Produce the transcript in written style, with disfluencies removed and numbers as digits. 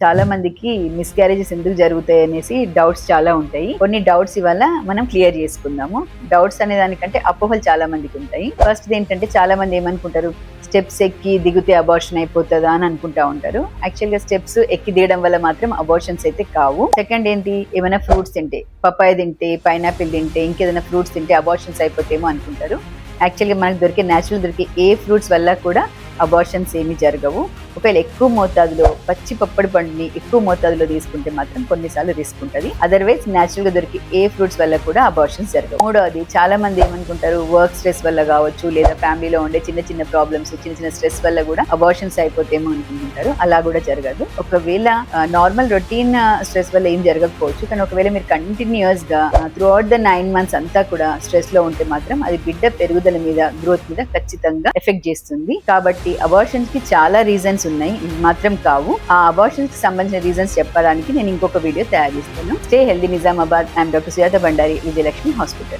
చాలా మందికి మిస్‌క్యారేజెస్ ఎందుకు జరుగుతాయి అనేసి డౌట్స్ చాలా ఉంటాయి. కొన్ని డౌట్స్ ఇవాళ మనం క్లియర్ చేసుకుందాము. డౌట్స్ అనే దానికంటే అపోహలు చాలా మందికి ఉంటాయి. ఫస్ట్‌ది ఏంటంటే చాలా మంది ఏమనుకుంటారు, స్టెప్స్ ఎక్కి దిగితే అబార్షన్ అయిపోతదా అని అనుకుంటా ఉంటారు. యాక్చువల్‌గా స్టెప్స్ ఎక్కి దిగడం వల్ల మాత్రం అబార్షన్స్ అయితే కావు. సెకండ్ ఏంటి, ఏమైనా ఫ్రూట్స్ తింటే, పపాయ తింటే, పైనాపిల్ తింటే, ఇంకేదైనా ఫ్రూట్స్ తింటే అబార్షన్స్ అయిపోతేమో అనుకుంటారు. యాక్చువల్‌గా మనకు న్యాచురల్ దొరికే ఏ ఫ్రూట్స్ వల్ల కూడా అబార్షన్స్ ఏమీ జరగవు. ఒకవేళ ఎక్కువ మోతాదులో పచ్చి పప్పడి పండుని ఎక్కువ మోతాదులో తీసుకుంటే మాత్రం కొన్నిసార్లు రిస్క్ ఉంటుంది. అదర్వైజ్ న్యాచురల్ గా దొరికే ఏ ఫ్రూట్స్ వల్ల కూడా అబార్షన్స్ జరగవు. మూడవది, చాలా మంది ఏమనుకుంటారు, వర్క్ స్ట్రెస్ వల్ల కావచ్చు, లేదా ఫ్యామిలీలో ఉండే చిన్న చిన్న ప్రాబ్లమ్స్, చిన్న చిన్న స్ట్రెస్ వల్ల కూడా అబార్షన్స్ అయిపోతేమో అనుకుంటుంటారు. అలా కూడా జరగదు. ఒకవేళ నార్మల్ రొటీన్ స్ట్రెస్ వల్ల ఏం జరగకపోవచ్చు, కానీ ఒకవేళ మీరు కంటిన్యూస్ గా త్రూ అవుట్ ద 9 months అంతా కూడా స్ట్రెస్ లో ఉంటే మాత్రం అది బిడ్డ పెరుగుదల మీద, గ్రోత్ మీద ఖచ్చితంగా ఎఫెక్ట్ చేస్తుంది. కాబట్టి అబార్షన్స్ కి చాలా రీజన్స్ ఉన్నాయి, ఇది మాత్రం కావు. ఆ అబార్షన్స్ కి సంబంధించిన రీజన్స్ చెప్పడానికి నేను ఇంకొక వీడియో తయారు చేస్తాను. Stay healthy Nizamabad. I'm doctor Sujatha Bandari, Vijayalakshmi hospital.